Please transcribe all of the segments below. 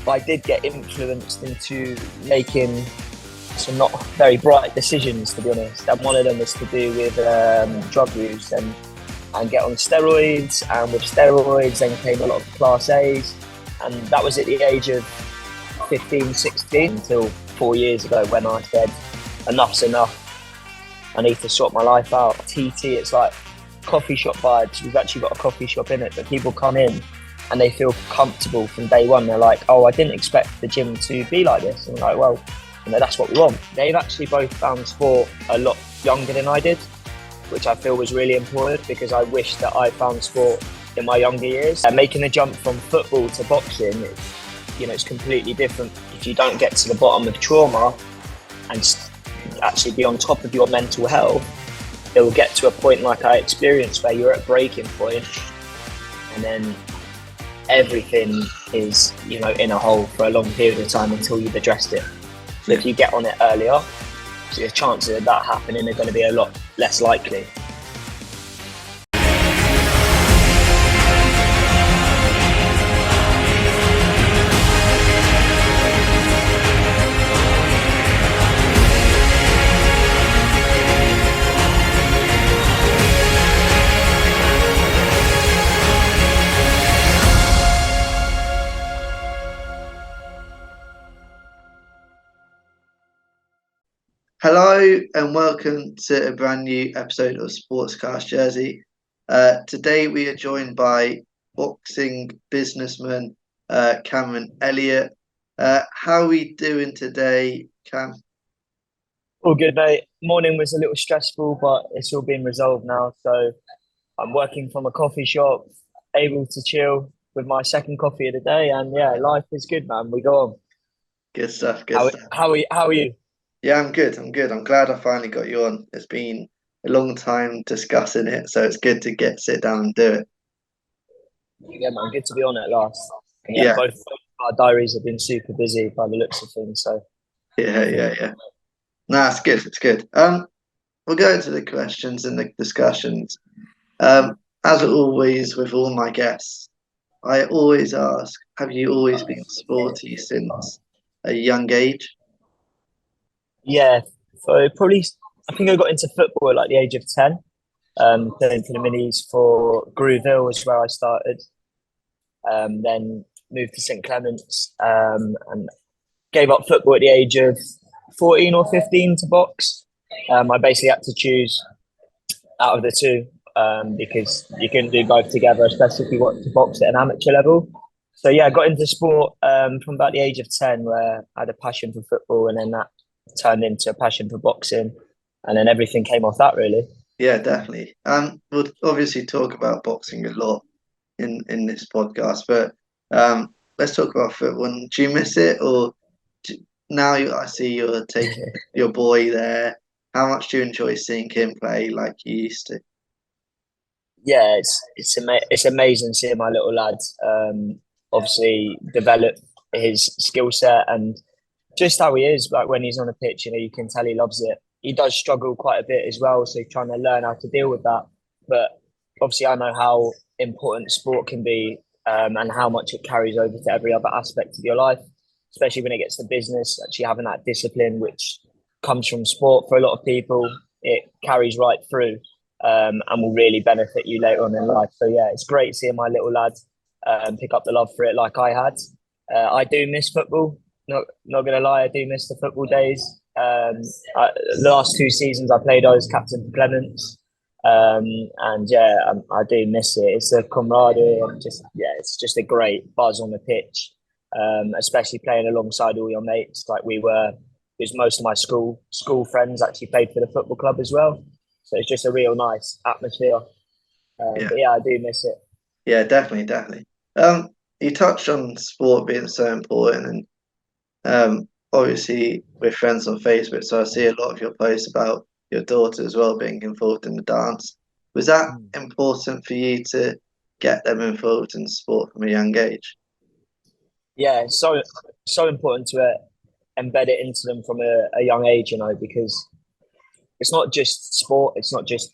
I did get influenced into making some not very bright decisions, to be honest. And one of them was to do with drug use and get on steroids. And with steroids, then came a lot of Class A's. And that was at the age of 15, 16 until 4 years ago when I said, enough's enough. I need to sort my life out. TT, it's like coffee shop vibes. We've actually got a coffee shop in it, but people come in and they feel comfortable from day one. They're like, oh, I didn't expect the gym to be like this. And I'm like, well, that's what we want. They've actually both found sport a lot younger than I did, which I feel was really important because I wish that I found sport in my younger years. And making the jump from football to boxing, it's completely different. If you don't get to the bottom of trauma and actually be on top of your mental health, it will get to a point like I experienced where you're at breaking point and then everything is, in a hole for a long period of time until you've addressed it. So if you get on it earlier, the chances of that happening are going to be a lot less likely. Hello and welcome to a brand new episode of Sportscast Jersey. Today we are joined by boxing businessman Cameron Elliot. How are we doing today, Cam? All good, mate. Morning was a little stressful, but it's all been resolved now. So I'm working from a coffee shop, able to chill with my second coffee of the day. And yeah, life is good, man. We go on. Good stuff. How are you? Yeah, I'm good. I'm glad I finally got you on. It's been a long time discussing it, so it's good to sit down and do it. Yeah, man, good to be on at last. And Yeah. Both our diaries have been super busy by the looks of things. So yeah. No, it's good. It's good. We'll go into the questions and the discussions. As always with all my guests, I always ask, have you always been sporty since a young age? yeah, so I think I got into football at like the age of 10. Playing for the minis for Grooville is where I started. Then moved to St Clement's and gave up football at the age of 14 or 15 to box. I basically had to choose out of the two because you couldn't do both together, especially if you want to box at an amateur level. So yeah, I got into sport from about the age of 10 where I had a passion for football and then that turned into a passion for boxing and then everything came off that really. Yeah, definitely. We'll obviously talk about boxing a lot in this podcast, but let's talk about football. Do you miss it, or now I see you're taking your boy there? How much do you enjoy seeing him play like you used to? Yeah, it's amazing seeing my little lad obviously develop his skill set and just how he is. Like when he's on a pitch, you can tell he loves it. He does struggle quite a bit as well, so he's trying to learn how to deal with that. But obviously, I know how important sport can be and how much it carries over to every other aspect of your life, especially when it gets to business. Actually, having that discipline, which comes from sport for a lot of people, it carries right through and will really benefit you later on in life. So yeah, it's great seeing my little lad pick up the love for it like I had. I do miss football. Not gonna lie, I do miss the football days. The last 2 seasons I played, I was captain for Clements, and yeah, I do miss it. It's the camaraderie and it's just a great buzz on the pitch, especially playing alongside all your mates. Like because most of my school friends actually played for the football club as well, so it's just a real nice atmosphere. But yeah, I do miss it. Yeah, definitely. You touched on sport being so important, and obviously we're friends on Facebook, so I see a lot of your posts about your daughter as well being involved in the dance. Was that important for you to get them involved in sport from a young age? Yeah, it's so important to embed it into them from a young age, because it's not just sport. It's not just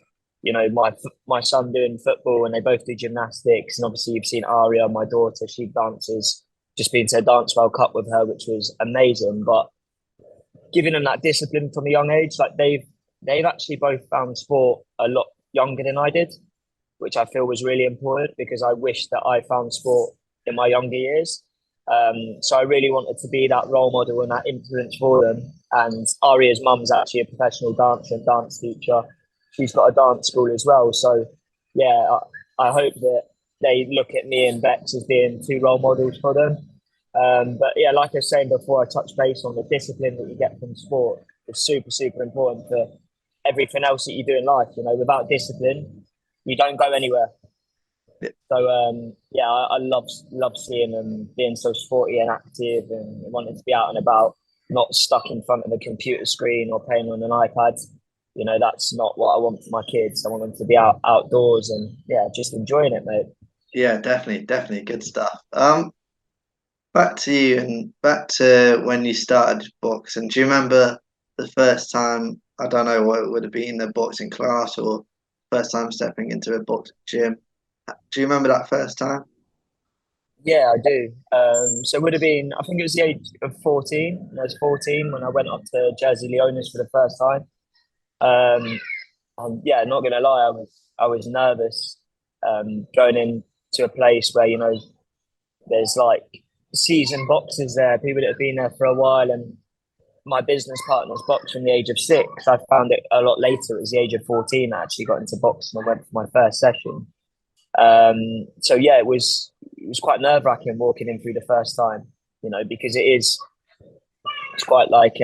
my son doing football and they both do gymnastics, and obviously you've seen Aria, my daughter, she dances just been to a dance World Cup with her, which was amazing. But giving them that discipline from a young age, like they've actually both found sport a lot younger than I did, which I feel was really important because I wish that I found sport in my younger years. So I really wanted to be that role model and that influence for them. And Aria's mum's actually a professional dancer and dance teacher. She's got a dance school as well. So yeah, I hope that they look at me and Bex as being two role models for them. But yeah, like I was saying before, I touched base on the discipline that you get from sport. It's super, super important for everything else that you do in life. You know, without discipline, you don't go anywhere. Yeah, So yeah, I love seeing them being so sporty and active and wanting to be out and about, not stuck in front of a computer screen or playing on an iPad. You know, that's not what I want for my kids. I want them to be outdoors and yeah, just enjoying it, mate. yeah, definitely good stuff. Back to you and back to when you started boxing. Do you remember the first time? I don't know what it would have been, the boxing class or first time stepping into a boxing gym. Do you remember that first time? Yeah, I do. So it would have been, I think it was the age of 14. I was 14 when I went up to Jersey Leonis for the first time. Um, and yeah, not gonna lie, I was nervous going into a place where there's like seasoned boxers there, people that have been there for a while, and my business partner's boxed from the age of 6. I found it a lot later. It was the age of 14. I actually got into boxing and went for my first session. So yeah, it was quite nerve wracking walking in through the first time, because it's quite like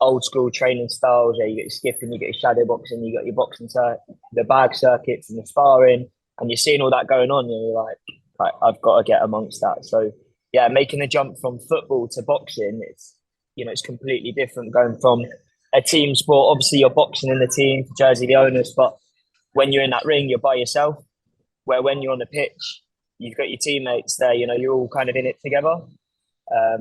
old school training styles. Yeah, you get your skipping, you get your shadow boxing, you got your the bag circuits and the sparring, and you're seeing all that going on. And you're like, I've got to get amongst that. So yeah, making the jump from football to boxing, it's completely different going from a team sport. Obviously, you're boxing in the team for Jersey the owners, but when you're in that ring, you're by yourself. Where when you're on the pitch, you've got your teammates there. You're all kind of in it together.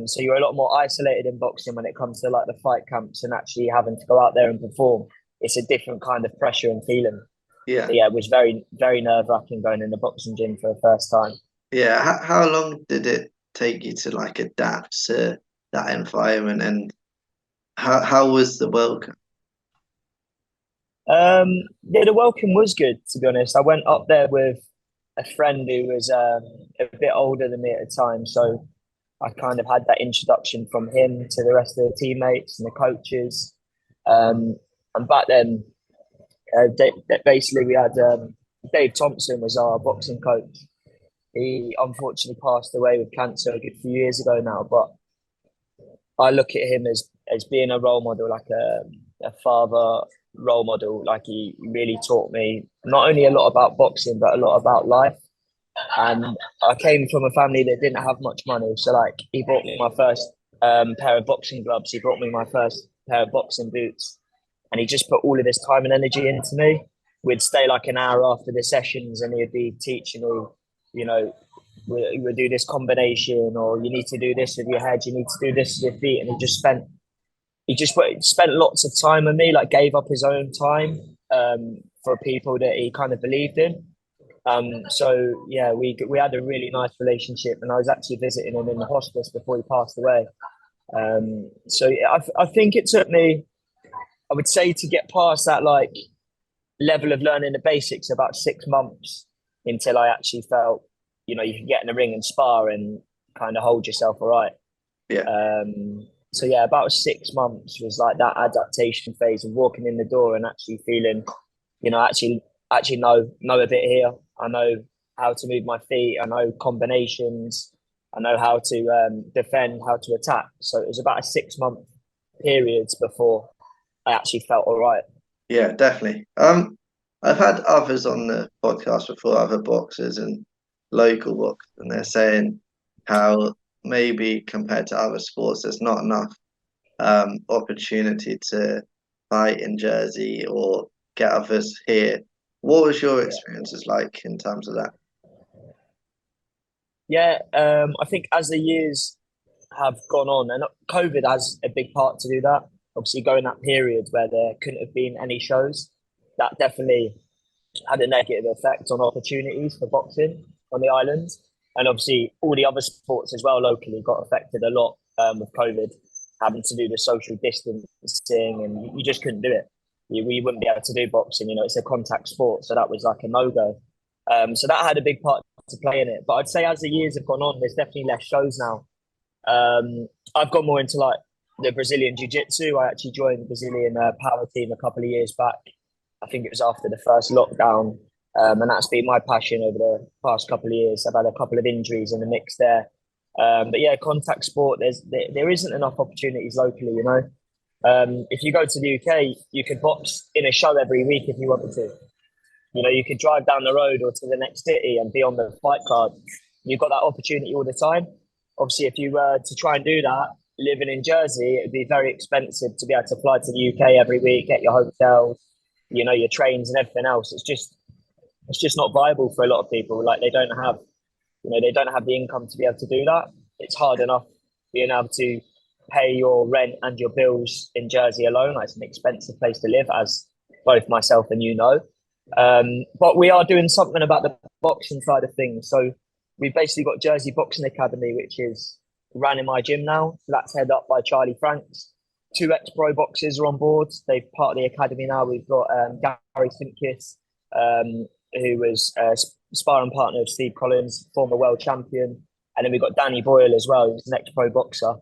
So you're a lot more isolated in boxing when it comes to like the fight camps and actually having to go out there and perform. It's a different kind of pressure and feeling. Yeah, But yeah, it was very, very nerve wracking going in the boxing gym for the first time. yeah. How long did it take you to like adapt to that environment, and how was the welcome? Yeah, the welcome was good, to be honest. I went up there with a friend who was a bit older than me at the time. So I kind of had that introduction from him to the rest of the teammates and the coaches. And back then, basically, we had Dave Thompson was our boxing coach. He unfortunately passed away with cancer a good few years ago now, but I look at him as being a role model, like a father role model. Like he really taught me not only a lot about boxing, but a lot about life. And I came from a family that didn't have much money, so like he bought me my first pair of boxing gloves. He bought me my first pair of boxing boots, and he just put all of his time and energy into me. We'd stay like an hour after the sessions, and he'd be teaching me, you know, we do this combination, or you need to do this with your head, you need to do this with your feet, and he just spent lots of time with me, like gave up his own time for people that he kind of believed in. So yeah, we had a really nice relationship, and I was actually visiting him in the hospice before he passed away. So yeah, I think it took me, I would say, to get past that like level of learning the basics about 6 months until I actually felt, you can get in the ring and spar and kind of hold yourself all right. Yeah, So yeah, about 6 months was like that adaptation phase of walking in the door and actually feeling, actually know a bit here. I know how to move my feet. I know combinations. I know how to defend, how to attack. So it was about a 6 month period before I actually felt all right. yeah, definitely. I've had others on the podcast before, other boxers and local boxers, and they're saying how maybe compared to other sports, there's not enough opportunity to fight in Jersey or get others here. What was your experiences like in terms of that? Yeah, I think as the years have gone on, and COVID has a big part to do that. Obviously, going that period where there couldn't have been any shows, that definitely had a negative effect on opportunities for boxing on the island. And obviously all the other sports as well locally got affected a lot with COVID, having to do the social distancing, and you just couldn't do it. We wouldn't be able to do boxing. It's a contact sport, so that was like a no-go. So that had a big part to play in it. But I'd say as the years have gone on, there's definitely less shows now. I've gone more into like the Brazilian Jiu-Jitsu. I actually joined the Brazilian power team a couple of years back. I think it was after the first lockdown. And that's been my passion over the past couple of years. I've had a couple of injuries in the mix there. But yeah, contact sport, there isn't enough opportunities locally. If you go to the UK, you could box in a show every week if you wanted to. You could drive down the road or to the next city and be on the fight card. You've got that opportunity all the time. Obviously, if you were to try and do that, living in Jersey, it'd be very expensive to be able to fly to the UK every week, get your hotels, your trains and everything else. It's just not viable for a lot of people. Like they don't have the income to be able to do that. It's hard enough being able to pay your rent and your bills in Jersey alone. Like, it's an expensive place to live, as both myself and but we are doing something about the boxing side of things. So we've basically got Jersey Boxing Academy, which is ran in my gym now. So that's headed up by Charlie Franks. 2 ex-pro boxers are on board. They're part of the academy now. We've got Gary Simkis, who was a sparring partner of Steve Collins, former world champion. And then we've got Danny Boyle as well, who's an ex-pro boxer.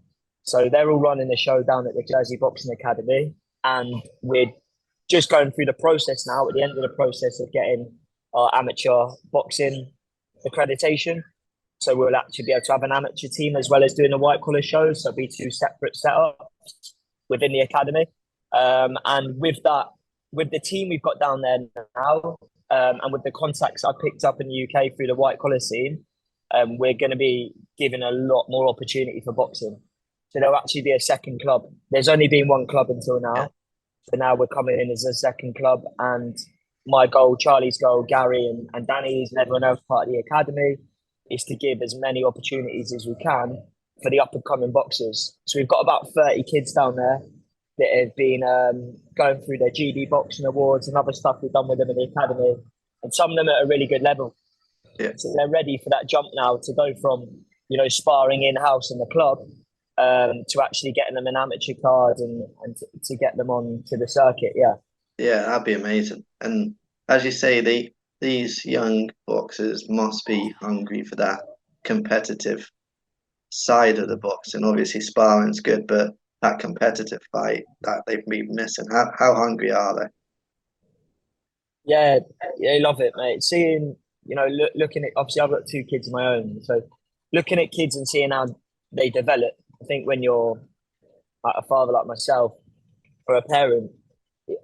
So they're all running the show down at the Jersey Boxing Academy. And we're just going through the process now, at the end of the process of getting our amateur boxing accreditation. So we'll actually be able to have an amateur team as well as doing a white collar show. So it'll be 2 separate setups within the academy. And with that, with the team we've got down there now, and with the contacts I picked up in the UK through the white collar scene, we're going to be given a lot more opportunity for boxing. So there'll actually be a second club. There's only been 1 club until now. So now we're coming in as a second club. And my goal, Charlie's goal, Gary and Danny's and everyone else part of the academy is to give as many opportunities as we can for the up-and-coming boxers. So we've got about 30 kids down there that have been going through their GD boxing awards and other stuff we've done with them in the academy. And some of them at a really good level. Yeah. So they're ready for that jump now to go from, sparring in-house in the club to actually getting them an amateur card and to get them on to the circuit. Yeah. Yeah, that'd be amazing. And as you say, these young boxers must be hungry for that competitive side of the boxing. Obviously, sparring's good, but that competitive fight that they've been missing. How hungry are they? Yeah, I love it, mate. Seeing, looking at, obviously I've got 2 kids of my own. So looking at kids and seeing how they develop, I think when you're a father like myself or a parent,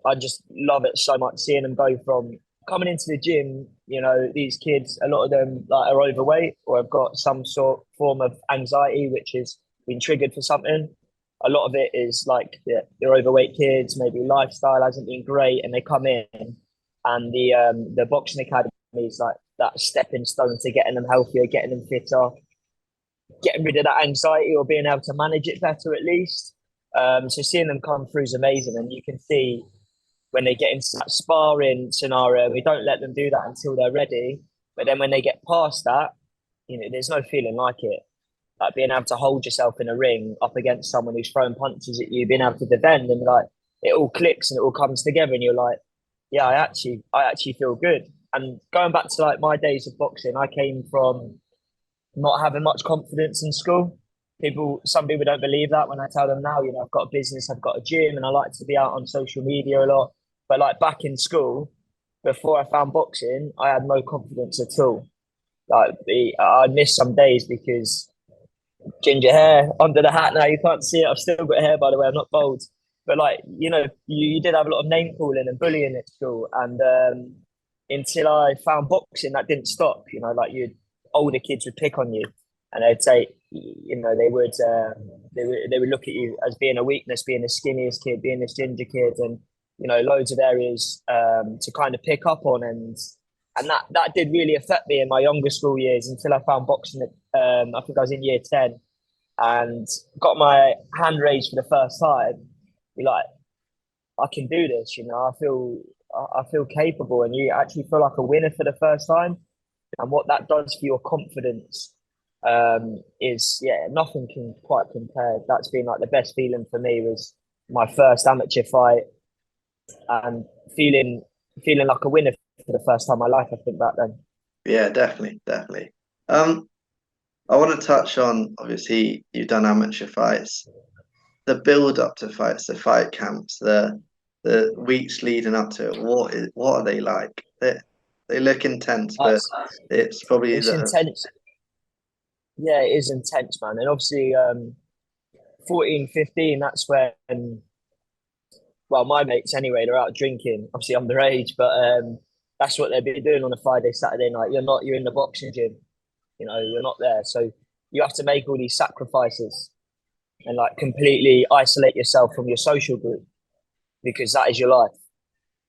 I just love it so much, seeing them go from coming into the gym. These kids, a lot of them are overweight or have got some sort form of anxiety, which has been triggered for something. A lot of it is like they're overweight kids, maybe lifestyle hasn't been great, and they come in, and the boxing academy is like that stepping stone to getting them healthier, getting them fitter, getting rid of that anxiety or being able to manage it better at least. So seeing them come through is amazing, and you can see when they get into that sparring scenario, we don't let them do that until they're ready. But then when they get past that, there's no feeling like it. Like being able to hold yourself in a ring up against someone who's throwing punches at you, being able to defend, and like it all clicks and it all comes together, and you're like, yeah, I actually feel good. And going back to like my days of boxing, I came from not having much confidence in school. Some people don't believe that when I tell them now, I've got a business, I've got a gym, and I like to be out on social media a lot. But like back in school, before I found boxing, I had no confidence at all. Like I missed some days because ginger hair under the hat. Now you can't see it. I've still got hair, by the way. I'm not bald. But like, you did have a lot of name calling and bullying at school. And until I found boxing, that didn't stop. Like older kids would pick on you, and they'd say, they would look at you as being a weakness, being the skinniest kid, being this ginger kid, and loads of areas to kind of pick up on, and that did really affect me in my younger school years until I found boxing. I think I was in year 10 and got my hand raised for the first time. You're like, I can do this. I feel capable, and you actually feel like a winner for the first time. And what that does for your confidence is nothing can quite compare. That's been like the best feeling for me was my first amateur fight and feeling feeling like a winner for the first time in my life. I think back then. Yeah, definitely, definitely. Um, I want to touch on, obviously you've done amateur fights, the build up to fights, the fight camps, the weeks leading up to it. What are they like? They look intense, but That's it's probably it's the intense. Yeah, it is intense, man. And obviously, 14, 15, that's when, well, my mates anyway, they're out drinking, obviously underage, but that's what they'll be doing on a Friday, Saturday night. You're in the boxing gym, you're not there. So you have to make all these sacrifices and like completely isolate yourself from your social group because that is your life.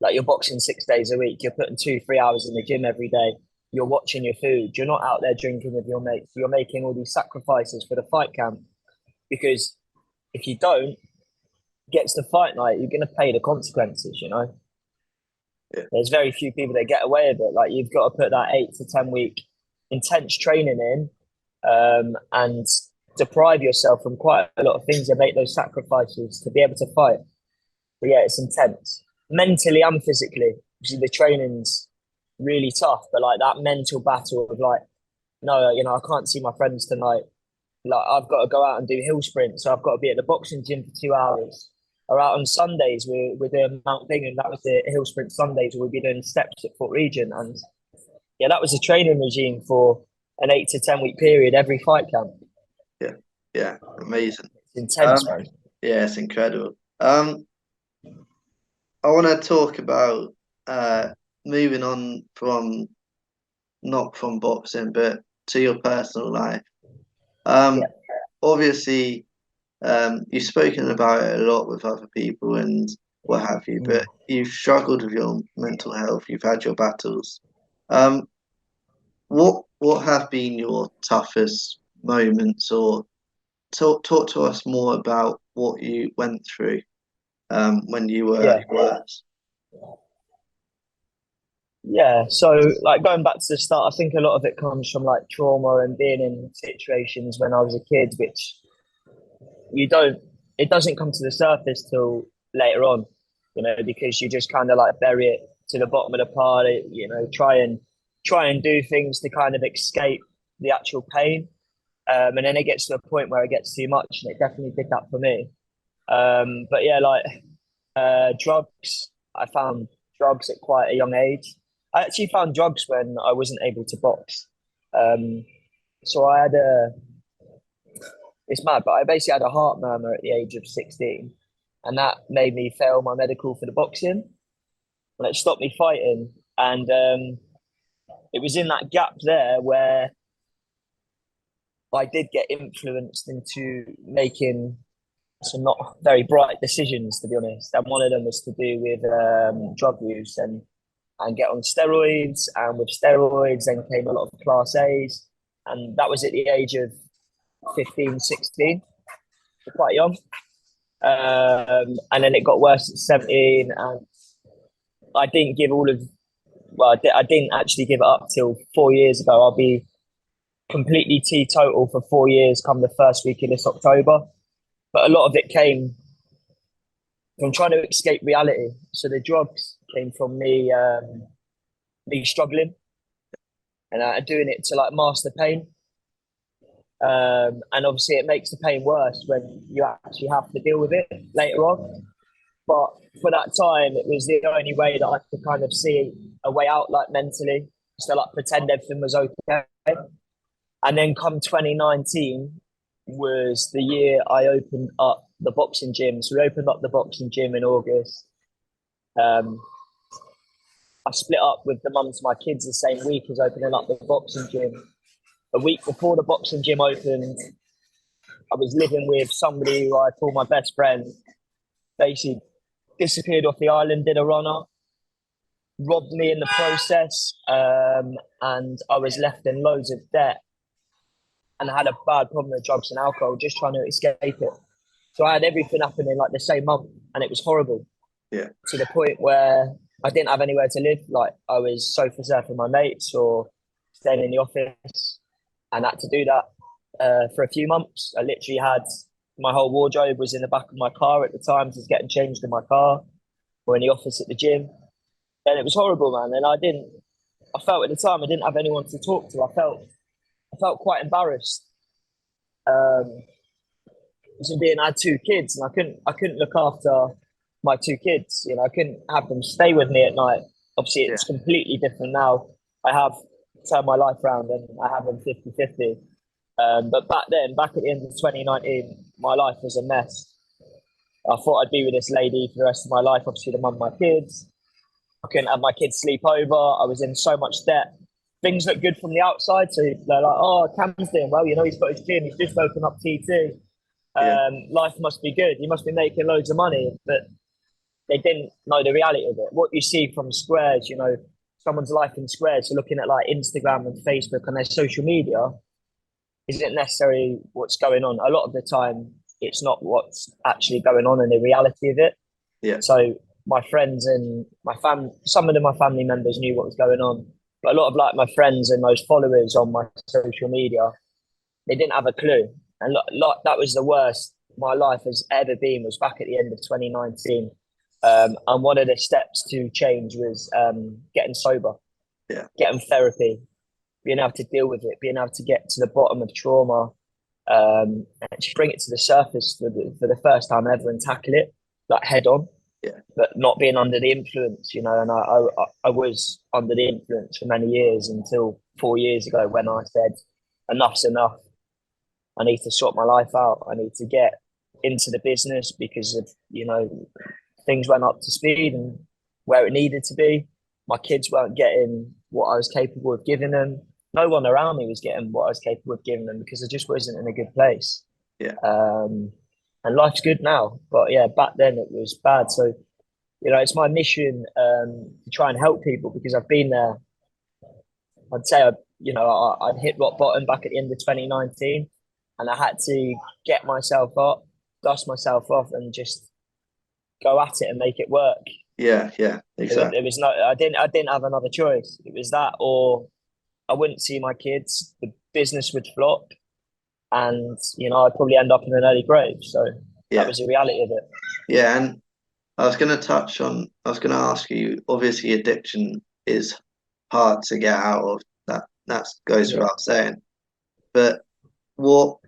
Like you're boxing 6 days a week, you're putting 2, 3 hours in the gym every day, you're watching your food, you're not out there drinking with your mates, you're making all these sacrifices for the fight camp because if you don't, gets to fight night, you're going to pay the consequences. yeah, There's very few people that get away with it. Like you've got to put that 8 to 10 week intense training in, and deprive yourself from quite a lot of things and make those sacrifices to be able to fight. But yeah, it's intense mentally and physically. Obviously, the training's really tough, but like that mental battle of like, no, I can't see my friends tonight. Like I've got to go out and do hill sprints, so I've got to be at the boxing gym for 2 hours. Or out on Sundays, we're doing Mount Bingham. That was the hill sprint Sundays. We'd be doing steps at Fort Regent, and yeah, that was a training regime for an 8 to 10 week period every fight camp. yeah, yeah, amazing. It's Um, intense, man. yeah, it's incredible. I want to talk about moving on from not from boxing, but to your personal life. Yeah, Um, obviously, you've spoken about it a lot with other people and what have you, but mm. you've struggled with your mental health. You've had your battles. Um, what have been your toughest moments, or talk to us more about what you went through when you were at yeah, your worst. yeah. So like going back to the start, I think a lot of it comes from like trauma and being in situations when I was a kid, which you don't it doesn't come to the surface till later on, because you just kind of like bury it to the bottom of the pile, try and do things to kind of escape the actual pain. And then it gets to a point where it gets too much, and it definitely did that for me. But yeah, like drugs, I found drugs at quite a young age. I actually found drugs when I wasn't able to box. Um, so it's mad, but I basically had a heart murmur at the age of 16, and that made me fail my medical for the boxing, and it stopped me fighting. And it was in that gap there where I did get influenced into making some not very bright decisions, to be honest. And one of them was to do with drug use and get on steroids. And with steroids, then came a lot of class A's. And that was at the age of 15, 16, so quite young. And then it got worse at 17. And I didn't give all of, well, I didn't actually give it up till 4 years ago. I'll be completely teetotal for 4 years come the first week of this October. But a lot of it came from trying to escape reality. So the drugs came from me struggling and doing it to like mask the pain. And obviously, it makes the pain worse when you actually have to deal with it later on. But for that time, it was the only way that I could kind of see a way out, like mentally, so like pretend everything was okay. And then come 2019 was the year I opened up the boxing gym. So we opened up the boxing gym in August. Um, I split up with the mums of my kids the same week as opening up the boxing gym. A week before the boxing gym opened, I was living with somebody who I call my best friend. Basically, disappeared off the island, did a runner, robbed me in the process, and I was left in loads of debt. And I had a bad problem with drugs and alcohol, just trying to escape it. So I had everything happen in like the same month, and it was horrible. Yeah, To the point where I didn't have anywhere to live. Like I was sofa surfing my mates or staying in the office, and had to do that. for a few months. I literally had my whole wardrobe was in the back of my car at the time, just getting changed in my car or in the office at the gym. And it was horrible, man. And I felt at the time I didn't have anyone to talk to. I felt quite embarrassed. Um, being I had two kids and I couldn't look after my two kids. You know, I couldn't have them stay with me at night. Obviously, Yeah. it's completely different now. I have turned my life around and I have them 50-50. But back at the end of 2019, my life was a mess. I thought I'd be with this lady for the rest of my life, obviously the mum of my kids. I couldn't have my kids sleep over. I was in so much debt. Things look good from the outside. So they're like, oh, Cam's doing well. You know, he's got his gym. He's just opened up TT. Yeah. Life must be good. He must be making loads of money. But they didn't know the reality of it. What you see from squares, you know, someone's life in squares, so looking at like Instagram and Facebook and their social media, isn't necessarily what's going on. A lot of the time, it's not what's actually going on in the reality of it. Yeah. So my friends and my family, some of my family members knew what was going on, but a lot of like my friends and those followers on my social media, they didn't have a clue. And that was the worst my life has ever been. Was back at the end of 2019, and one of the steps to change was getting sober, getting therapy, being able to deal with it, being able to get to the bottom of trauma, and just bring it to the surface for the first time ever and tackle it like head on. Yeah. But not being under the influence, you know, and I was under the influence for many years until 4 years ago when I said, enough's enough. I need to sort my life out. I need to get into the business because of, you know, things went up to speed and where it needed to be. My kids weren't getting what I was capable of giving them. No one around me was getting what I was capable of giving them because I just wasn't in a good place. Yeah. And life's good now, but yeah, back then it was bad. So, you know, it's my mission to try and help people because I've been there. I'd say, I'd hit rock bottom back at the end of 2019 and I had to get myself up, dust myself off and just go at it and make it work. Yeah, exactly. There was no, I didn't have another choice. It was that or I wouldn't see my kids, the business would flop and, you know, I'd probably end up in an early grave. So that was the reality of it. Yeah, and I was going to ask you, obviously addiction is hard to get out of, that goes without saying. But what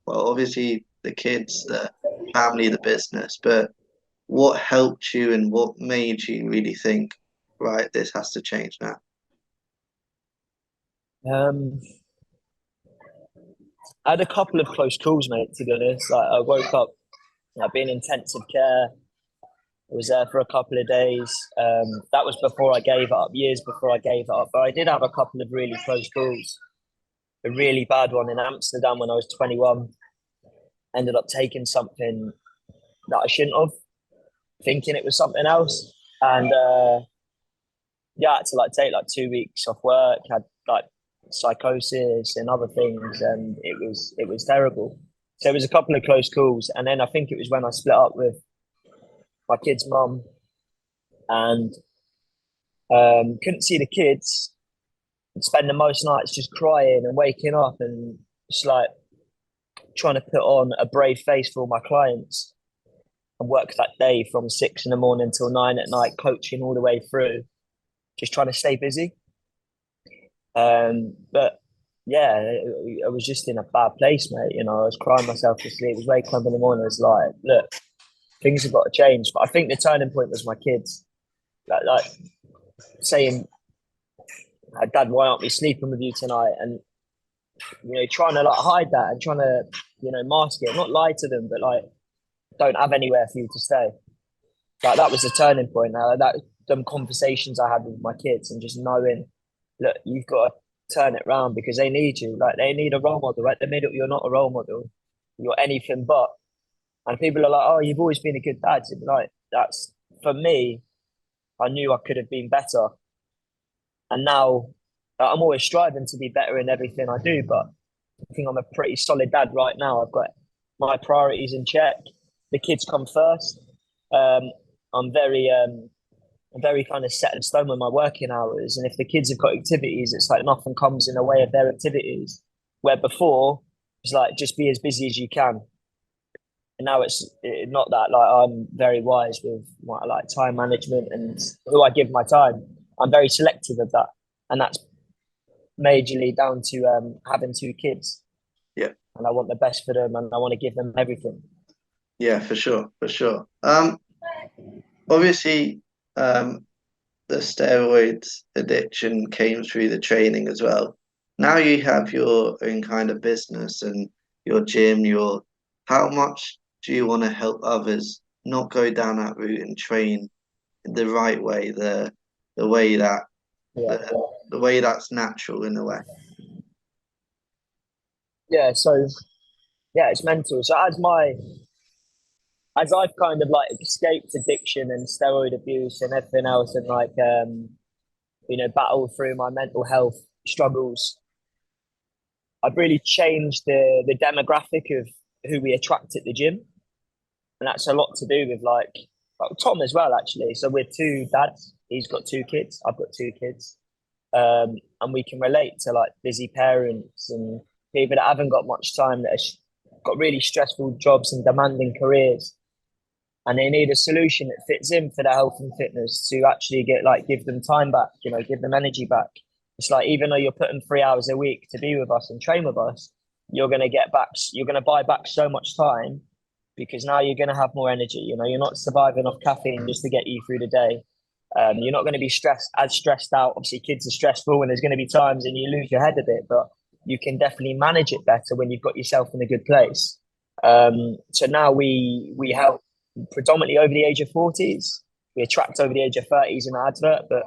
obviously the kids, the family, the business, but what helped you and what made you really think, right, this has to change now? I had a couple of close calls, mate, to be honest. Like, I woke up, I've been in intensive care. I was there for a couple of days. That was before I gave it up, years before I gave it up. But I did have a couple of really close calls. A really bad one in Amsterdam when I was 21. Ended up taking something that I shouldn't have, thinking it was something else. And I had to like take like 2 weeks off work, had like psychosis and other things, and it was terrible. So it was a couple of close calls. And then I think it was when I split up with my kid's mum and couldn't see the kids and spend the most nights just crying and waking up and just like trying to put on a brave face for all my clients and work that day from 6 in the morning till 9 at night, coaching all the way through, just trying to stay busy. But yeah, I was just in a bad place, mate. You know, I was crying myself to sleep. I was waking up in the morning. I was like, look, things have got to change. But I think the turning point was my kids. Like saying, Dad, why aren't we sleeping with you tonight? And, you know, trying to like hide that and trying to, you know, mask it, not lie to them, but like, don't have anywhere for you to stay. Like that was the turning point. Now that them conversations I had with my kids and just knowing, look, you've got to turn it around because they need you. Like they need a role model. At the middle, you're not a role model. You're anything but. And people are like, oh, you've always been a good dad. So like that's for me. I knew I could have been better, and now I'm always striving to be better in everything I do. But I think I'm a pretty solid dad right now. I've got my priorities in check. The kids come first. I'm very kind of set in stone with my working hours. And if the kids have got activities, it's like nothing comes in the way of their activities. Where before it's like just be as busy as you can. And now it's not that. Like I'm very wise with what I like time management and who I give my time. I'm very selective of that, and that's majorly down to having two kids. Yeah, And I want the best for them, and I want to give them everything. yeah, for sure, for sure. Obviously, um, the steroids addiction came through the training as well. Now you have your own kind of business and your gym, your how much do you want to help others not go down that route and train the right way, the way that Yeah, the way that's natural in a way. yeah. So yeah, it's mental. So as I've kind of like escaped addiction and steroid abuse and everything else, and like battled through my mental health struggles, I've really changed the demographic of who we attract at the gym, and that's a lot to do with like Tom as well, actually. So we're two dads. He's got two kids. I've got two kids, and we can relate to like busy parents and people that haven't got much time, that have got really stressful jobs and demanding careers, and they need a solution that fits in for their health and fitness to actually give them time back, give them energy back. It's like even though you're putting 3 hours a week to be with us and train with us, you're gonna buy back so much time because now you're gonna have more energy. You're not surviving off caffeine just to get you through the day. You're not going to be stressed out. Obviously, kids are stressful, and there's going to be times and you lose your head a bit, but you can definitely manage it better when you've got yourself in a good place. So now we help predominantly over the age of 40s. We attract over the age of 30s in our advert, but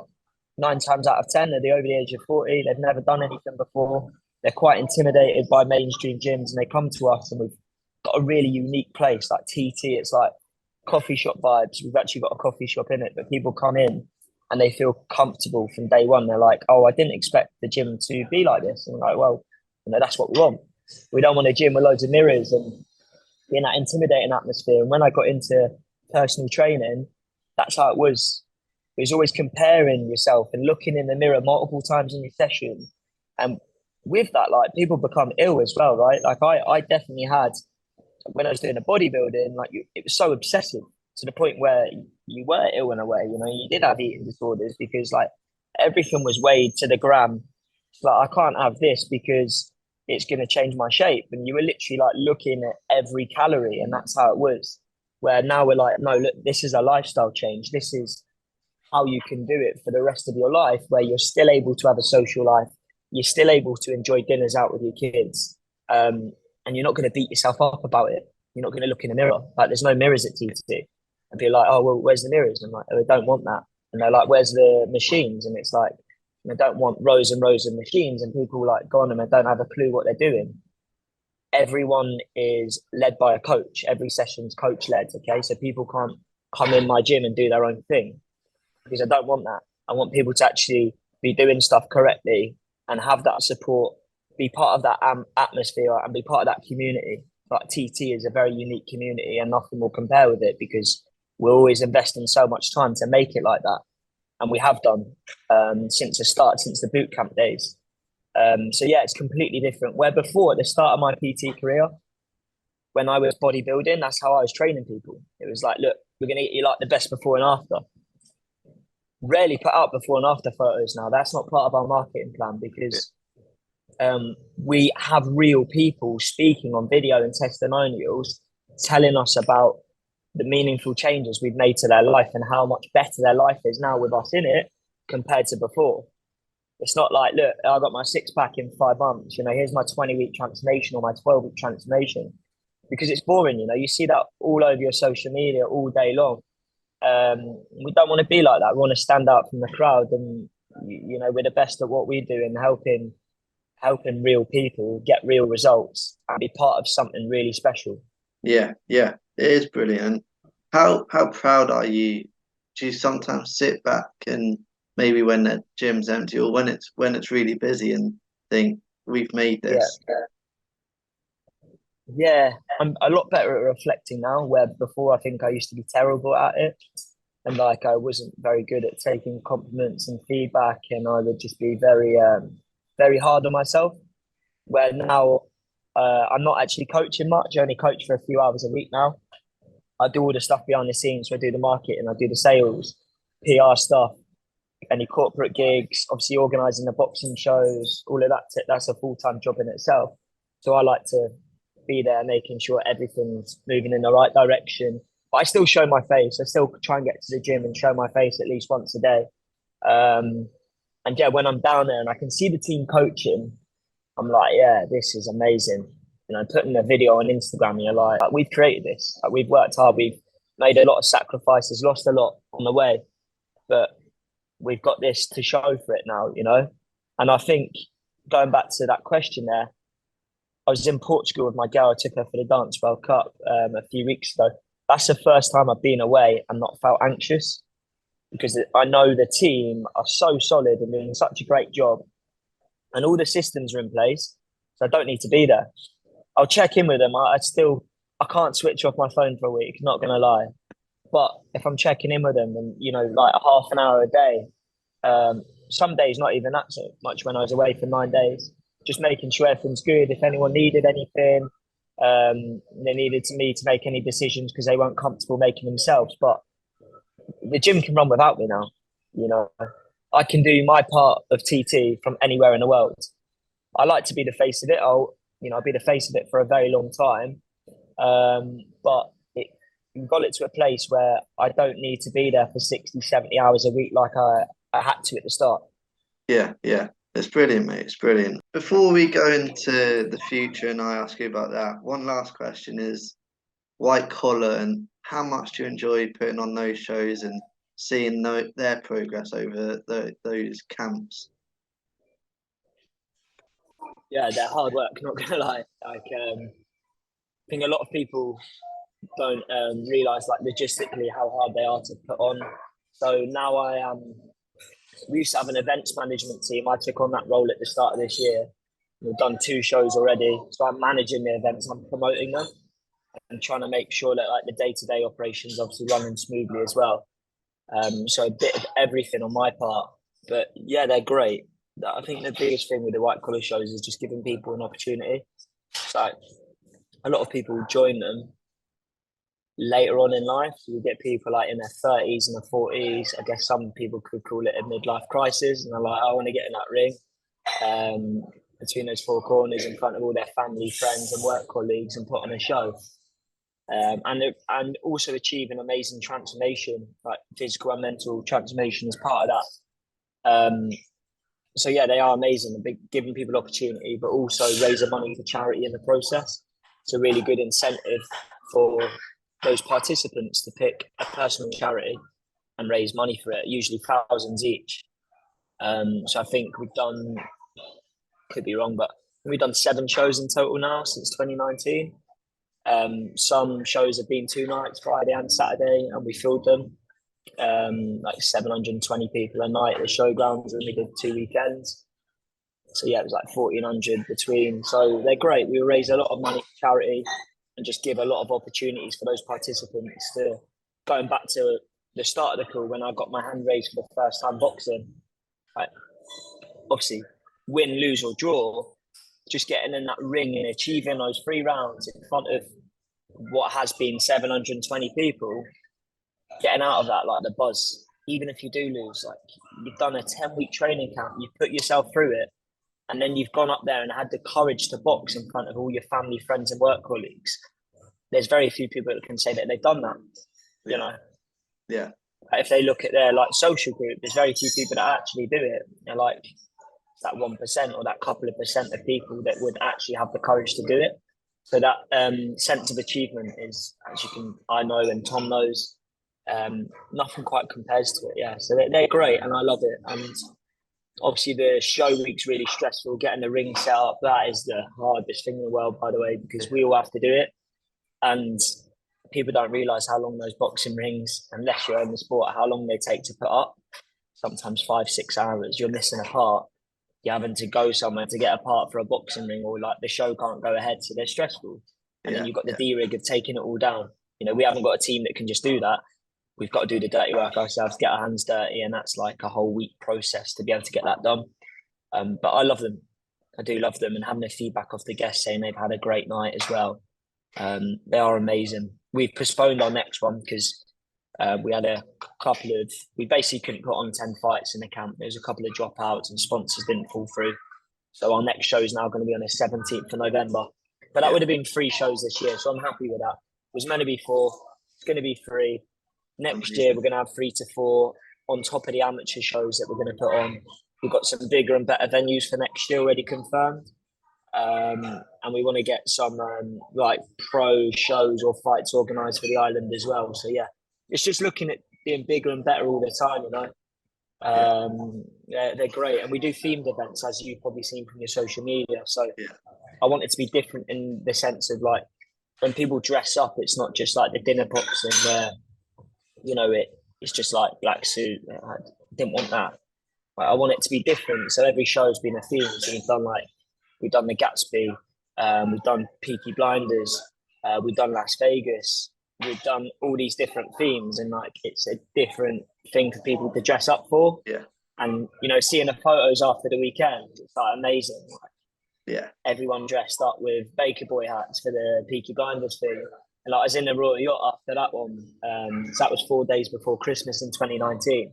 9 times out of 10, they're over the age of 40. They've never done anything before. They're quite intimidated by mainstream gyms, and they come to us, and we've got a really unique place like TT. It's like coffee shop vibes. We've actually got a coffee shop in it, but people come in and they feel comfortable from day one. They're like, "Oh, I didn't expect the gym to be like this." And we're like, "Well, that's what we want. We don't want a gym with loads of mirrors and in that intimidating atmosphere." And when I got into personal training, that's how it was. It was always comparing yourself and looking in the mirror multiple times in your session. And with that, like people become ill as well, right? Like I definitely had when I was doing the bodybuilding, it was so obsessive to the point where you were ill in a way. You did have eating disorders because like everything was weighed to the gram. It's like I can't have this because it's going to change my shape, and you were literally like looking at every calorie, and that's how it was. Where now we're like, no, look, this is a lifestyle change. This is how you can do it for the rest of your life, where you're still able to have a social life, you're still able to enjoy dinners out with your kids, and you're not going to beat yourself up about it. You're not going to look in the mirror. Like there's no mirrors at TT, and be like, oh well, where's the mirrors? And I'm like, oh, I don't want that. And they're like, where's the machines? And it's like, I don't want rows and rows of machines, and people like go on them and don't have a clue what they're doing. Everyone is led by a coach. Every session's coach led. Okay, so people can't come in my gym and do their own thing because I don't want that. I want people to actually be doing stuff correctly and have that support, be part of that atmosphere and be part of that community. Like TT is a very unique community, and nothing will compare with it because we're always investing so much time to make it like that. And we have done since the start, since the boot camp days. So yeah, it's completely different. Where before, at the start of my PT career, when I was bodybuilding, that's how I was training people. It was like, look, we're going to get you like the best before and after. Rarely put out before and after photos now. That's not part of our marketing plan because we have real people speaking on video and testimonials telling us about the meaningful changes we've made to their life and how much better their life is now with us in it compared to before. It's not like, look, I got my 6-pack in 5 months. Here's my 20-week transformation or my 12-week transformation, because it's boring. You see that all over your social media all day long. We don't want to be like that. We want to stand out from the crowd, and we're the best at what we do and helping real people get real results and be part of something really special. Yeah, yeah, it is brilliant. How proud are you? Do you sometimes sit back and maybe when the gym's empty or when it's really busy and think we've made this? Yeah, I'm a lot better at reflecting now, where before I think I used to be terrible at it. And like I wasn't very good at taking compliments and feedback, and I would just be very hard on myself. where now I'm not actually coaching much. I only coach for a few hours a week now. I do all the stuff behind the scenes. So I do the marketing, I do the sales, PR stuff, any corporate gigs, obviously organising the boxing shows, all of that. That's a full-time job in itself. So I like to be there, making sure everything's moving in the right direction. But I still show my face. I still try and get to the gym and show my face at least once a day. And yeah, when I'm down there and I can see the team coaching, I'm like, yeah, this is amazing. You know, putting a video on Instagram, and you're like, we've created this. Like, we've worked hard. We've made a lot of sacrifices, lost a lot on the way, but we've got this to show for it now, you know? And I think going back to that question there, I was in Portugal with my girl. I took her for the Dance World Cup a few weeks ago. That's the first time I've been away and not felt anxious because I know the team are so solid and doing such a great job and all the systems are in place. So I don't need to be there. I'll check in with them. I can't switch off my phone for a week, not going to lie. But if I'm checking in with them and, you know, like a half an hour a day, some days not even that so much when I was away for 9 days, just making sure everything's good. If anyone needed anything, they needed me to make any decisions because they weren't comfortable making themselves. But the gym can run without me now. You know, I can do my part of TT from anywhere in the world. I like to be the face of it. I'll be the face of it for a very long time. But we've got it to a place where I don't need to be there for 60, 70 hours a week like I had to at the start. Yeah, yeah. It's brilliant, mate. It's brilliant. Before we go into the future and I ask you about that, one last question is white collar and how much do you enjoy putting on those shows and seeing their progress over those camps? Yeah, they're hard work, not gonna lie. I think a lot of people don't realize like logistically how hard they are to put on. So now we used to have an events management team. I took on that role at the start of this year. We've done 2 shows already. So I'm managing the events, I'm promoting them and trying to make sure that like the day-to-day operations obviously running smoothly as well. So a bit of everything on my part. But yeah, they're great. I think the biggest thing with the white collar shows is just giving people an opportunity. So a lot of people join them later on in life. So you get people like in their 30s and their 40s. I guess some people could call it a midlife crisis. And they're like, I want to get in that ring between those 4 corners in front of all their family, friends and work colleagues and put on a show. And also achieve an amazing transformation, like physical and mental transformation as part of that. So yeah, they are amazing, giving people opportunity, but also raising money for charity in the process. It's a really good incentive for those participants to pick a personal charity and raise money for it, usually thousands each. So I think we've done, could be wrong, but we've done 7 shows in total now since 2019. Some shows have been 2 nights, Friday and Saturday, and we filled them. Like 720 people a night at the showgrounds, and we did 2 weekends. So yeah, it was like 1,400 between. So they're great. We raise a lot of money for charity and just give a lot of opportunities for those participants to, going back to the start of the call when I got my hand raised for the first time boxing. Like, obviously, win, lose or draw, just getting in that ring and achieving those 3 rounds in front of what has been 720 people, getting out of that, like the buzz, even if you do lose, like you've done a 10-week training camp, you've put yourself through it, and then you've gone up there and had the courage to box in front of all your family, friends and work colleagues. There's very few people that can say that they've done that, you know. Yeah. If they look at their like social group, there's very few people that actually do it. They're like that 1% or that couple of percent of people that would actually have the courage to do it. So that sense of achievement is, as I know and Tom knows, nothing quite compares to it. Yeah, so they're great and I love it. And obviously the show week's really stressful. Getting the ring set up, that is the hardest thing in the world, by the way, because we all have to do it. And people don't realise how long those boxing rings, unless you're in the sport, how long they take to put up. Sometimes 5-6 hours. You're missing a part. You're having to go somewhere to get a part for a boxing ring, or like the show can't go ahead, so they're stressful. And then you've got the D-rig of taking it all down. You know, we haven't got a team that can just do that. We've got to do the dirty work ourselves, get our hands dirty, and that's like a whole week process to be able to get that done. But I love them. I do love them, and having the feedback off the guests saying they've had a great night as well. They are amazing. We've postponed our next one because we had we basically couldn't put on 10 fights in the camp. There was a couple of dropouts and sponsors didn't fall through. So our next show is now going to be on the 17th of November. But that would have been 3 shows this year, so I'm happy with that. It was meant to be 4. It's going to be 3. Next year, we're going to have 3 to 4 on top of the amateur shows that we're going to put on. We've got some bigger and better venues for next year already confirmed. And we want to get some like pro shows or fights organised for the island as well. So yeah, it's just looking at being bigger and better all the time, you know. They're great, and we do themed events, as you've probably seen from your social media. So I want it to be different in the sense of like when people dress up, it's not just like the dinner boxing where, you know, it's just like black suit. I didn't want that. Like, I want it to be different. So every show's been a theme. So we've done the Gatsby, we've done Peaky Blinders, we've done Las Vegas, we've done all these different themes, and like it's a different thing for people to dress up for. Yeah. And you know, seeing the photos after the weekend, it's like amazing. Yeah. Everyone dressed up with Baker Boy hats for the Peaky Blinders thing. And like I was in the Royal Yacht after that one. So that was 4 days before Christmas in 2019.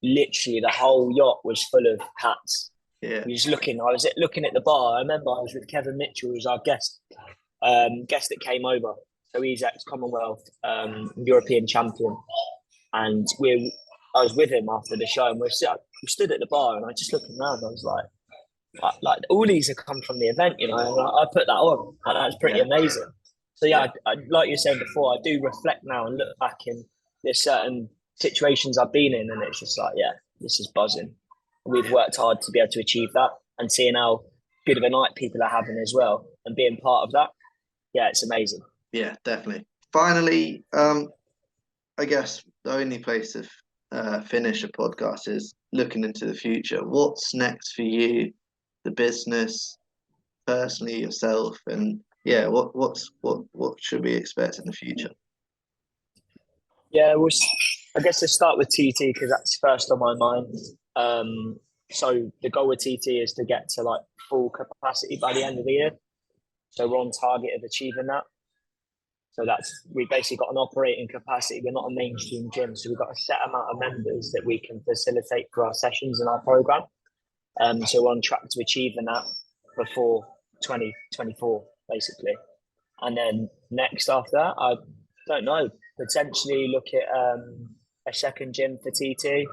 Literally the whole yacht was full of hats. Yeah. I was looking at the bar. I remember I was with Kevin Mitchell, who was our guest that came over. So he's ex-Commonwealth European champion. And I was with him after the show, and we stood at the bar, and I just looking around. I was like all these have come from the event, you know. And I put that on, and that's pretty amazing. So yeah, I, like you were saying before, I do reflect now and look back, and there's certain situations I've been in, and it's just like, yeah, this is buzzing. We've worked hard to be able to achieve that, and seeing how good of a night people are having as well, and being part of that, yeah, it's amazing. Yeah, definitely. Finally, I guess the only place to finish a podcast is looking into the future. What's next for you, the business, personally, yourself, and yeah, what should we expect in the future? Yeah, I guess let's start with TT because that's first on my mind. So the goal with TT is to get to like full capacity by the end of the year. So we're on target of achieving that. So we basically got an operating capacity. We're not a mainstream gym, so we've got a set amount of members that we can facilitate for our sessions and our program. So we're on track to achieving that before 2024, basically. And then next after that, I don't know, potentially look at a second gym for TT.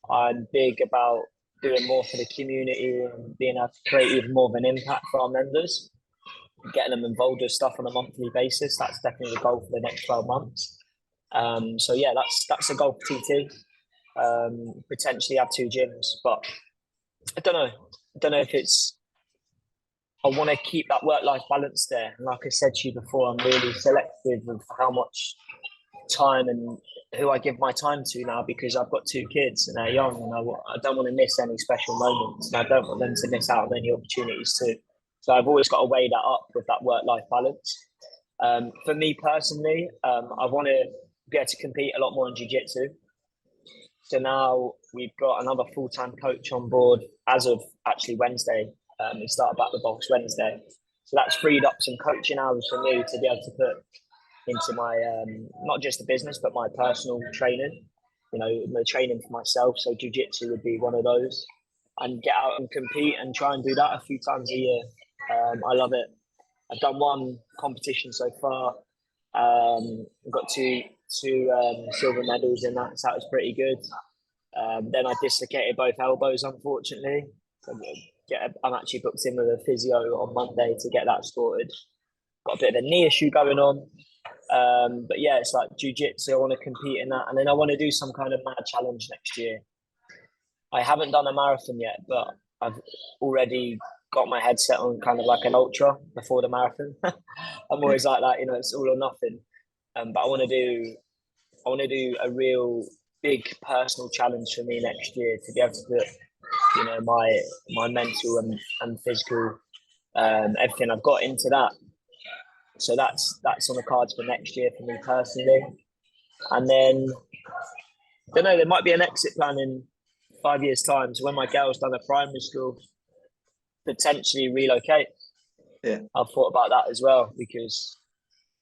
I'm big about doing more for the community and being able to create even more of an impact for our members, getting them involved with stuff on a monthly basis. That's definitely the goal for the next 12 months. So yeah, that's a goal for TT. Potentially have 2 gyms, but I don't know if it's. I want to keep that work-life balance there. And like I said to you before, I'm really selective of how much time and who I give my time to now, because I've got 2 kids and they're young, and I don't want to miss any special moments, and I don't want them to miss out on any opportunities too. So I've always got to weigh that up with that work-life balance. For me personally, I want to be able to compete a lot more in jiu-jitsu. So now we've got another full-time coach on board as of actually Wednesday. We started back the box Wednesday. So that's freed up some coaching hours for me to be able to put into my, not just the business, but my personal training, you know, the training for myself. So jiu-jitsu would be one of those, and get out and compete and try and do that a few times a year. I love it. I've done 1 competition so far. I've got two silver medals in that, so that was pretty good. Then I dislocated both elbows, unfortunately. So I'm actually booked in with a physio on Monday to get that sorted. Got a bit of a knee issue going on. But yeah, it's like jiu-jitsu. I want to compete in that. And then I want to do some kind of mad challenge next year. I haven't done a marathon yet, but I've already got my head set on kind of like an ultra before the marathon. I'm always like that, you know, it's all or nothing. But I want to do a real big personal challenge for me next year to be able to put, you know, my mental and physical everything I've got into that. So that's on the cards for next year for me personally. And then I don't know, there might be an exit plan in 5 years' time. So when my girl's done her primary school, potentially relocate. Yeah. I've thought about that as well, because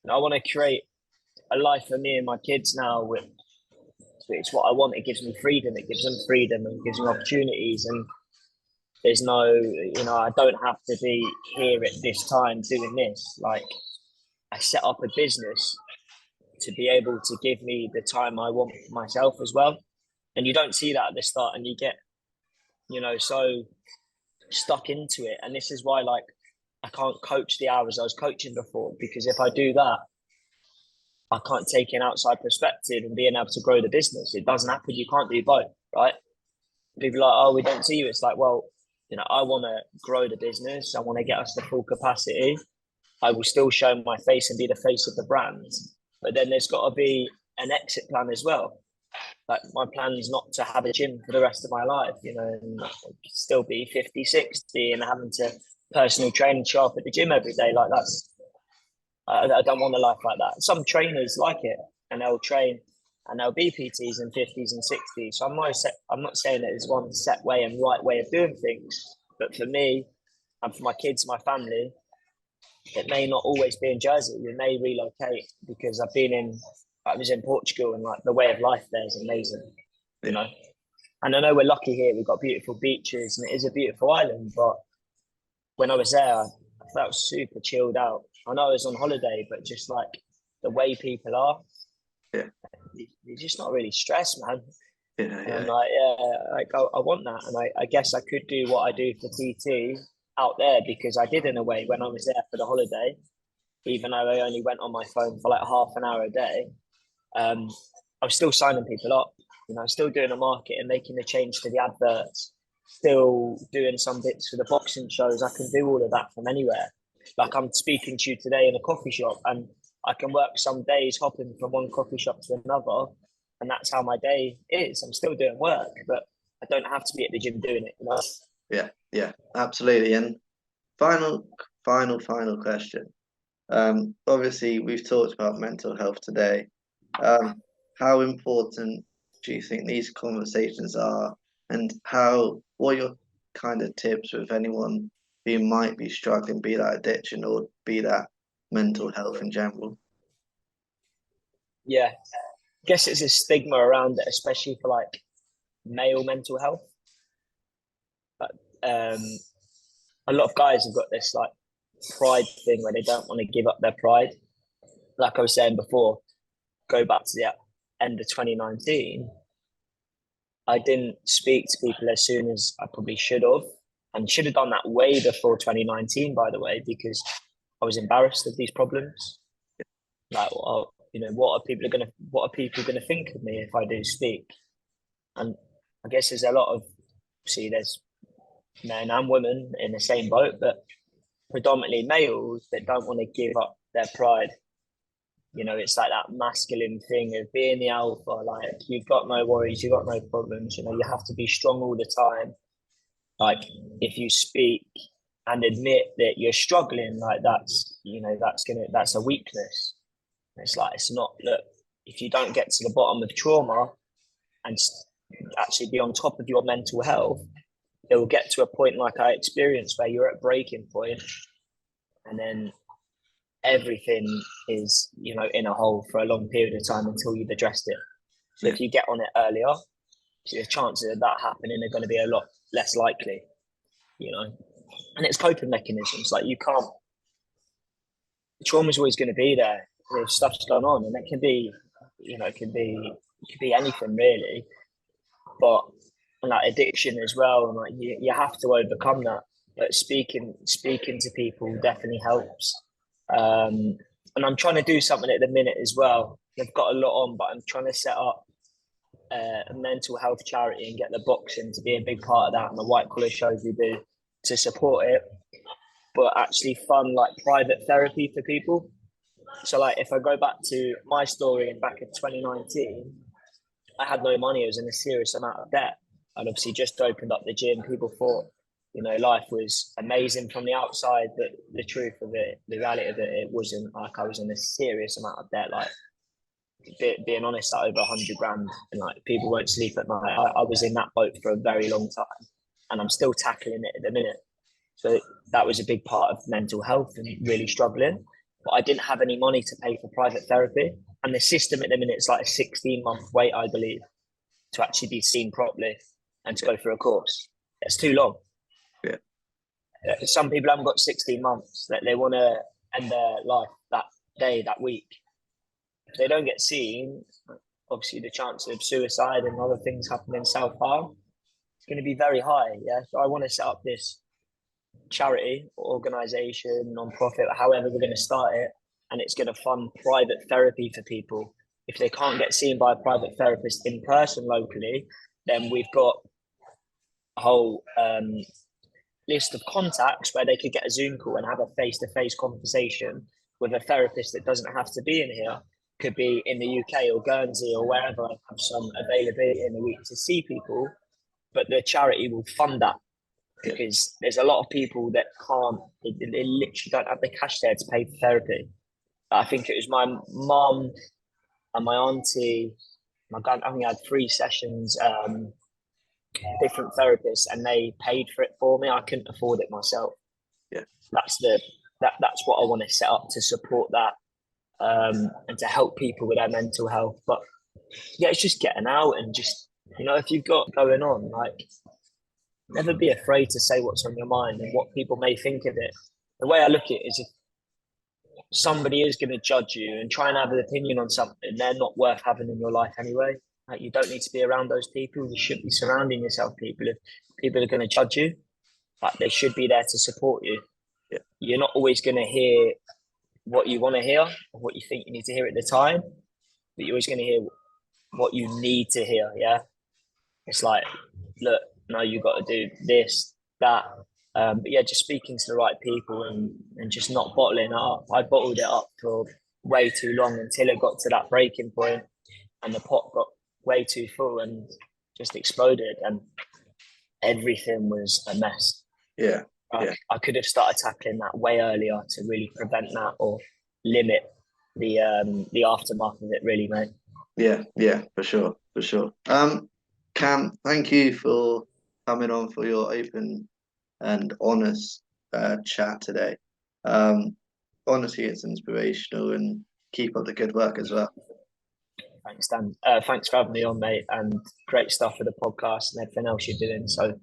I want to create a life for me and my kids now, which it's what I want. It gives me freedom. It gives them freedom and gives me opportunities. And there's no, I don't have to be here at this time doing this. Like, I set up a business to be able to give me the time I want for myself as well. And you don't see that at the start, and you get, so stuck into it. And this is why, like, I can't coach the hours I was coaching before, because if I do that, I can't take an outside perspective and being able to grow the business. It doesn't happen. You can't do both, right? People are like, oh, we don't see you. It's like, well, I want to grow the business. I want to get us to full capacity. I will still show my face and be the face of the brand. But then there's got to be an exit plan as well. Like, my plan is not to have a gym for the rest of my life, and still be 50, 60 and having to personal train and show up at the gym every day. Like, I don't want a life like that. Some trainers like it, and they'll train and they'll be PTs in 50s and 60s. So I'm not saying that there's one set way and right way of doing things. But for me and for my kids, my family, it may not always be in Jersey. We may relocate, because I was in Portugal, and like, the way of life there is amazing, And I know we're lucky here. We've got beautiful beaches and it is a beautiful island. But when I was there, I felt super chilled out. I know I was on holiday, but just like the way people are, you're just not really stressed, man. And I'm like, I want that. And I guess I could do what I do for TT out there, because I did in a way when I was there for the holiday, even though I only went on my phone for like half an hour a day. I was still signing people up, still doing the market and making the change to the adverts, still doing some bits for the boxing shows. I can do all of that from anywhere. Like, I'm speaking to you today in a coffee shop, and I can work some days hopping from one coffee shop to another, and that's how my day is. I'm still doing work, but I don't have to be at the gym doing it. Yeah, absolutely. And final question. Obviously, we've talked about mental health today. How important do you think these conversations are, and what are your kind of tips with anyone who might be struggling, be that addiction or be that mental health in general? Yeah, I guess it's a stigma around it, especially for like male mental health. But a lot of guys have got this like pride thing where they don't want to give up their pride. Like I was saying before, go back to the end of 2019, I didn't speak to people as soon as I probably should have, and should have done that way before 2019, by the way, because I was embarrassed of these problems. Like, well, what are people gonna think of me if I do speak? And I guess there's a lot of, there's men and women in the same boat, but predominantly males that don't want to give up their pride. It's like that masculine thing of being the alpha. Like, you've got no worries, you've got no problems. You have to be strong all the time. Like, if you speak and admit that you're struggling, like, that's a weakness. It's like, it's not. Look, if you don't get to the bottom of trauma and actually be on top of your mental health, it will get to a point like I experienced where you're at breaking point, and then everything is, in a hole for a long period of time until you've addressed it. So if you get on it earlier, the chances of that happening are going to be a lot less likely, And it's coping mechanisms. Like, you can't. Trauma's always going to be there if stuff's going on, and it can be, it can be anything really. But like addiction as well, and like you have to overcome that. But speaking to people definitely helps. And I'm trying to do something at the minute as well. I've got a lot on, but I'm trying to set up a mental health charity and get the boxing to be a big part of that, and the white collar shows we do to support it. But actually fund like private therapy for people. So like, if I go back to my story and back in 2019, I had no money. I was in a serious amount of debt. I'd obviously just opened up the gym. People thought, life was amazing from the outside, but the truth of it, the reality of it, it wasn't. Like, I was in a serious amount of debt. Like, being honest, like over 100 grand, and like people won't sleep at night. I was in that boat for a very long time, and I'm still tackling it at the minute. So that was a big part of mental health and really struggling. But I didn't have any money to pay for private therapy. And the system at the minute is like a 16-month wait, I believe, to actually be seen properly and to go through a course. It's too long. Yeah. Some people haven't got 16 months that they want to end their life that day, that week. If they don't get seen, obviously the chance of suicide and other things happening, self-harm, it's going to be very high. Yeah. So I want to set up this charity, organization, non-profit, however we're going to start it, and it's going to fund private therapy for people. If they can't get seen by a private therapist in person locally, then we've got a whole list of contacts where they could get a Zoom call and have a face-to-face conversation with a therapist that doesn't have to be in here. Could be in the UK or Guernsey or wherever. I have some availability in the week to see people, but the charity will fund that because there's a lot of people that can't, they literally don't have the cash there to pay for therapy. I think it was my mum and my auntie, my grand, I think I had 3 sessions, different therapists, and they paid for it for me. I couldn't afford it myself. Yeah. That's what I want to set up to support that, and to help people with their mental health. But yeah, it's just getting out and just, if you've got going on, like, never be afraid to say what's on your mind and what people may think of it. The way I look at it is, if somebody is going to judge you and try and have an opinion on something, they're not worth having in your life anyway. Like, you don't need to be around those people. You should be surrounding yourself people. If people are going to judge you, like, they should be there to support you. Yeah. You're not always going to hear what you want to hear or what you think you need to hear at the time, but you're always going to hear what you need to hear. Yeah. It's like, look, no, you got to do this, that. But yeah, just speaking to the right people and just not bottling it up. I bottled it up for way too long until it got to that breaking point and the pot got way too full and just exploded and everything was a mess. Yeah. I could have started tackling that way earlier to really prevent that or limit the aftermath of it, really, mate. Yeah, for sure. Cam, thank you for coming on for your open and honest chat today. Honestly, it's inspirational, and keep up the good work as well. Thanks, Dan. Thanks for having me on, mate, and great stuff for the podcast and everything else you're doing. So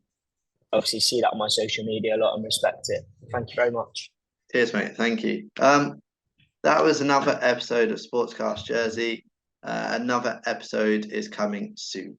obviously see that on my social media a lot and respect it. Thank you very much. Cheers, mate. Thank you. That was another episode of Sportscast Jersey. Another episode is coming soon.